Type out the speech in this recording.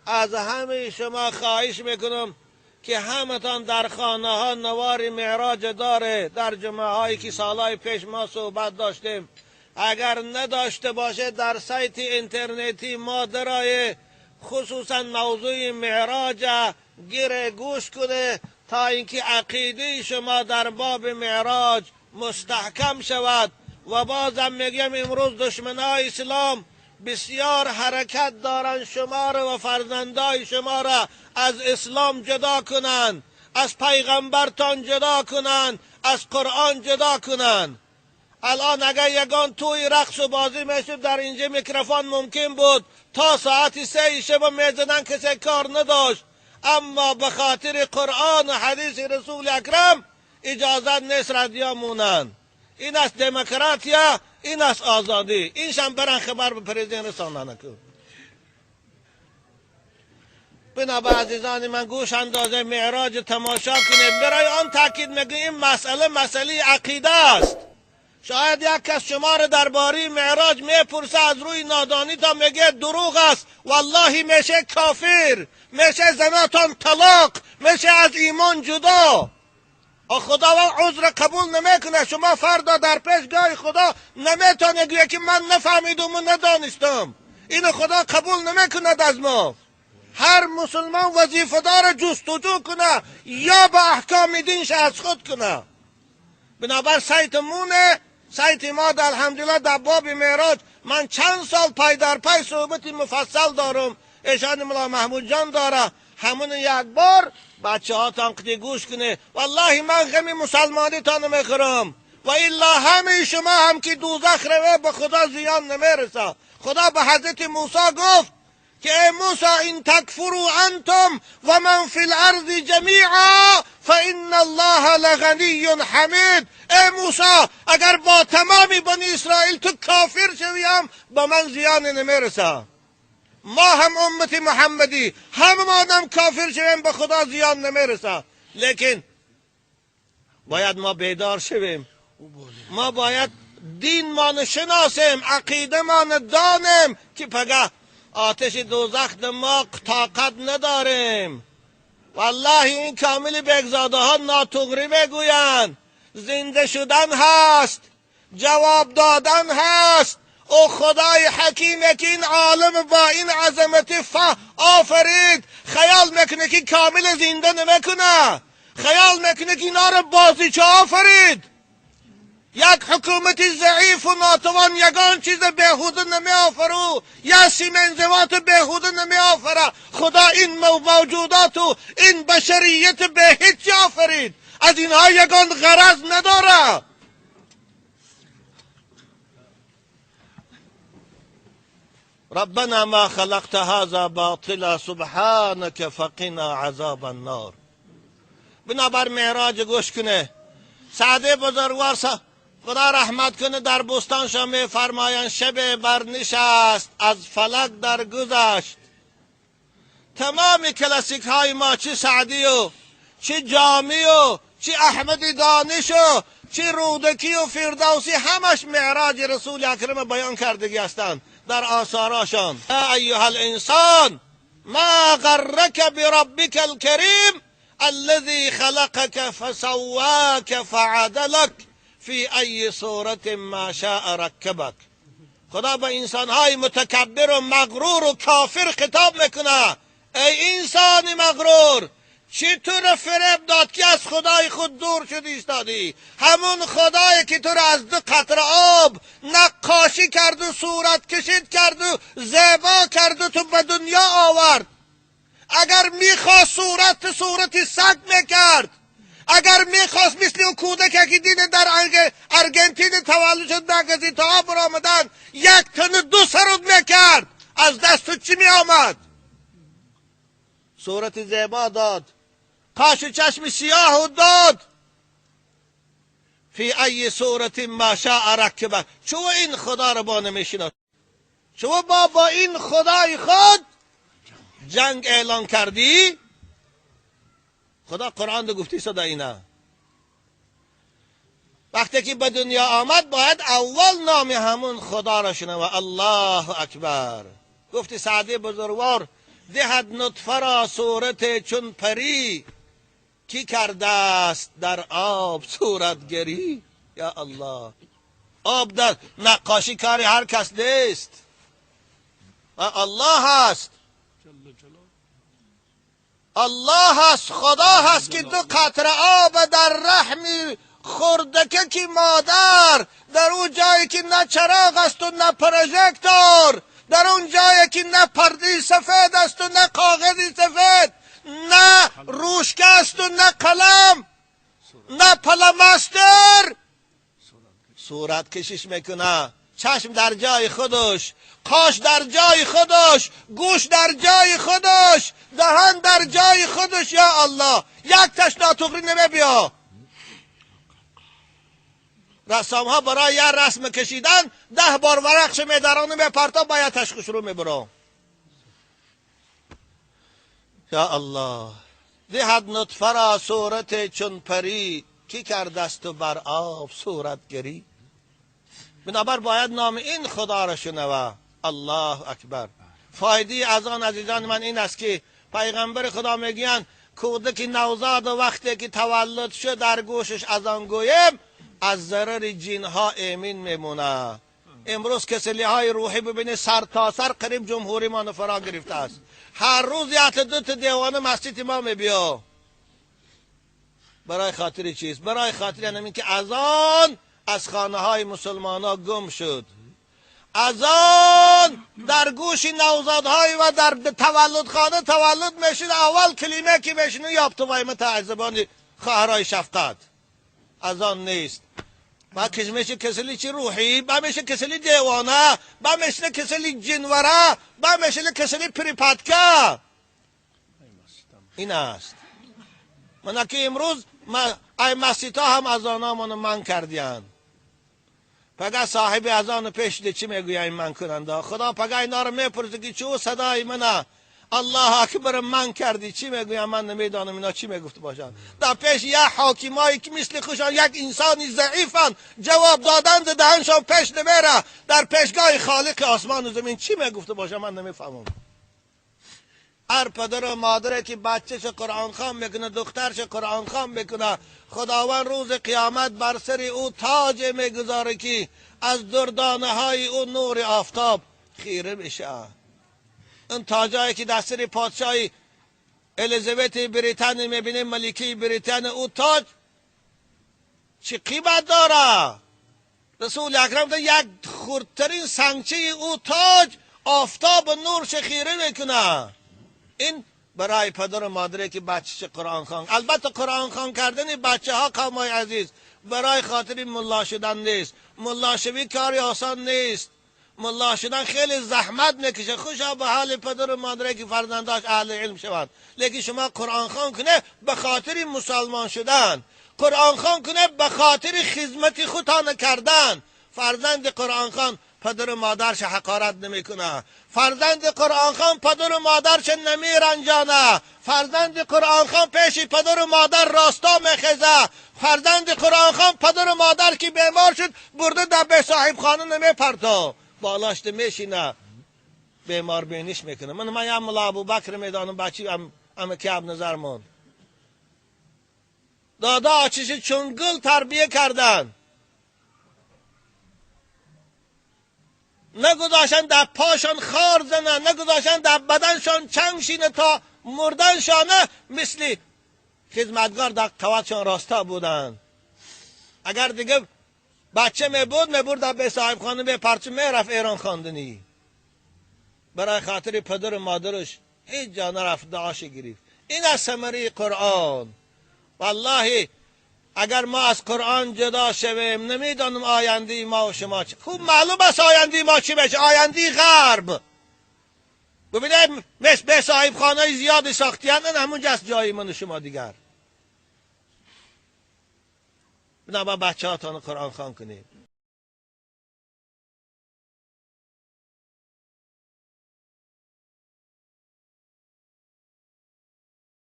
از همه شما خواهش میکنم که همتان در خانه ها نوار معراج داره. در جمعه هایی که سالهای پیش ما صحبت داشتیم، اگر نداشته باشه در سایت اینترنتی ما درای خصوصا موضوع معراج گیره گوش کنه تا اینکه عقیده شما در باب معراج مستحکم شود. و بازم میگم امروز دشمنای اسلام بسیار حرکت دارن شما را و فرزندای شما را از اسلام جدا کنن، از پیغمبرتان جدا کنن، از قرآن جدا کنن. الان اگر یگان توی رقص و بازی میشد در اینجا میکروفون ممکن بود تا ساعت 3 شب میزدن، کسی کار نداشت. اما به خاطر قرآن و حدیث رسول اکرم اجازت نیست رادیو مونن. این است دموکراتیا، این است آزادی. اینشان برن خبر به پرزیدنت رسانه کن. بنابر عزیزان من گوش اندازه معراج تماشا کنید. برای آن تاکید میگه این مسئله عقیده است. شاید یک کس شما را درباره معراج میپرسه از روی نادانی تا میگه دروغ است، والله میشه کافر، میشه زناتان طلاق، میشه از ایمان جدا. خداوند عذر قبول نمیکنه. شما فردا در پیشگاه خدا نمیتونه گویه که من نفهمیدم و ندانستم. این خدا قبول نمیکند از ما. هر مسلمان وظیفه دار جستجو کنه یا به احکام دینش از خود کنه. بنابر سایت ما در الحمدلله در باب معراج من چند سال پای در پای صحبت مفصل دارم. ایشان مولا محمود جان داره. همون یک بار بچه ها تانقیدی گوش کنه. والله من غمی مسلمانی تا نمیخورم و الا همه شما هم که دوزخ روه به خدا زیان نمیرسه. خدا به حضرت موسی گفت که ای موسی این تکفروا انتم و من فی الارض جمیعا فان الله لغنی حمید. ای موسی اگر با تمامی بنی اسرائیل تو کافر شویم به من زیان نمیرسه. ما هم امت محمدی هم ما هم کافر شویم به خدا زیان نمیرسه. لیکن باید ما بیدار شویم. ما باید دین ما نشناسیم، عقیده ما ندانیم که پگه آتش دوزخ ما طاقت نداریم. والله این کامل بگزاده ها ناتغری بگویند زنده شدن هست، جواب دادن هست. او خدای حکیم که این عالم با این عظمت آفرید خیال میکنه که کامل زنده نمیکنه. خیال میکنه که اینا رو بازیچه آفرید. یک حکومت ضعیف و ناتوان یگان چیز بهوده نمی آفرو، یا سیمنزوات بهوده نمی آفره. خدا این موجودات و این بشریت به هیچ آفرید. از اینها یگان غرض نداره. ربنا ما خلقت هذا باطلا سبحانك فقنا عذاب النار. بنابر معراج گوش کنه. سعد بزرگوار خدا رحمت کنه در بستان شما فرمایند شب برنشست از فلک در گذشت. تمام کلاسیک های ما چه سعدی و چه جامی و چه احمد دانش و چه رودکی و فردوسی همش معراج رسول اکرم بیان کردگی هستند در آثارشان. یا ایها الانسان ما غرک بربک الکریم الذي خلقك فسواك فعدلك فی ای صورت ما شاء رکبک. خدا به انسانهای متکبر و مغرور و کافر خطاب میکنه. ای انسان مغرور، چطور فریب داد که از خدای خود دور شدی ایستادی؟ همون خدایی که تو را از 2 قطره آب نقاشی کرد و صورت کشید کرد و زیبا کرد و تو به دنیا آورد. اگر میخواست صورت سگ میکرد. اگر میخواست مثل اون کودک که دیده در ارژانتین تولد شد نگذی تا آب برآمدن 1 تن 2 سرود میکرد. از دست چی میآمد؟ صورت زیبا داد، قاش چشم سیاه داد. فی ای صورت ما شاء رکبک. چو این خدا رو با نمیشناس، چو با این خدای خود جنگ اعلان کردی. خدا قرآن دو گفتی صدا اینا. وقتی که به دنیا آمد باید اول نام همون خدا را شنوه. الله اکبر. گفتی سعدی بزرگوار دهد نطفه را صورت چون پری، کی کرده است در آب صورتگری. یا الله، آب در نقاشی کاری هر کس نیست، الله هست، الله هست، خدا هست که دو قطره آب در رحم خردکه کی مادر، در اون جایی که نه چراغ است و نه پروژکتور، در اون جایی که نه پرده سفید است و نه کاغذی سفید، نه روشکه است و نه قلم، نه پلمستر، صورت کشیش میکنه. چشم در جای خودش، قاش در جای خودش، گوش در جای خودش، دهان در جای خودش. یا الله، یک تش ناطقی نمیبیا. رسام ها برای یه رسم کشیدن 10 بار ورقش میدرانه میپرتا، باید تشخیص رو میبرم. یا الله، دهد نطفه را صورت چون پری، کی کرده است و بر آب صورتگری. بنابر باید نام این خدا را شنوه. الله اکبر. فایده از آن عزیزان من این است که پیغمبر خدا میگویند کودک نوزاد و وقتی که تولد شد در گوشش از آن گویم از ضرر جنها امین میمونه. امروز کسلی های روحی ببینید سر تا سر قریب جمهوری ما فرا گرفته است. هر روز یه دوت دیوانه مسجد ما میبیا. برای خاطر چیست؟ برای خاطر این که اذان از خانه های مسلمان ها گم شد. اذان در گوش نوزادهای و در تولد خانه تولد میشد. اول کلمه که بشنو یابت وای متعذبان خواهرای شفقت. اذان نیست. با میشه کسلی چی روحی، با میشه کسلی دیوانه، با میشه کسلی جنوره، با میشه کسلی پریپاتکا. این است. من که امروز ای مسیطا هم اذانا منو من کردیان. پگه صاحب اذان پیش ده چی میگویم من کننده؟ خدا پگه اینا رو میپرسه که چو صدای منه الله اکبر من کردی، چی میگویم؟ من نمیدانم اینا چی میگفت باشن. در پیش یک حاکمایی که مثل خوشان یک انسانی ضعیفن جواب دادن دهنشان پیش نمیره، در پیشگاه خالق آسمان و زمین چی میگفت باشن من نمیفهمم. هر پدر و مادره که بچهش قرآن خوان میکنه، دخترش قرآن خوان میکنه، خداوند روز قیامت بر سر او تاج میگذاره که از دردانه های او نور آفتاب خیره میشه. اون تاجایی که در سر پادشاهی الیزابت بریتانیا میبینه، ملکه بریتانیا، او تاج چه قیمت داره؟ رسول اکرم ده یک خردترین سنگچه او تاج آفتاب و نورش خیره میکنه. این برای پدر و مادره که بچهش قرآن خوان. البته قرآن خوان کردن بچه ها قومای عزیز برای خاطر ملا شدن نیست. ملا شوی کاری آسان نیست. ملا شدن خیلی زحمت میکشه. خوشا به حال پدر و مادره که فرزنداش اهل علم شوند. لیکن شما قرآن خوان کنه به خاطر مسلمان شدن، قرآن خوان کنه به خاطر خدمت خودتان کردن. فرزند قرآن خوان پدر و مادرش حقارت نمیکنه. فرزند قرآن خوان پدر و مادرش نمیرنجانه. فرزند قرآن خوان پیش پدر و مادر راستا میخیزه. فرزند قرآن خوان پدر و مادر که بیمار شد برده در به صاحب خانه نمیپرتا، بالاش میشینه بیمار بینیش میکنه. من یه ملا ابوبکر میدانم، بچی اما که اب نظر مون دادا آچیش چون گل تربیه کردن، نگذاشتن در پاشان خار زنن، نگذاشتن در بدنشان چنگ شینه تا مردنشانه، مثل خدمتگار در قوتشان راستا بودن. اگر دیگه بچه میبود در به صاحب خانه به پرچه میرفت ایران خواندنی. برای خاطر پدر و مادرش هیچ جا نرفت دعاش گرفت. این از ثمره قرآن. والله اگر ما از قرآن جدا شویم نمیدانم آینده ما و شما چه. خوب معلوم است آینده ما چی بشه. آینده غرب. ببینید به صاحب خانه زیاد ساختیان همونجا است جای من و شما دیگر. بنابراین بچه هاتان قرآن خوان کنید.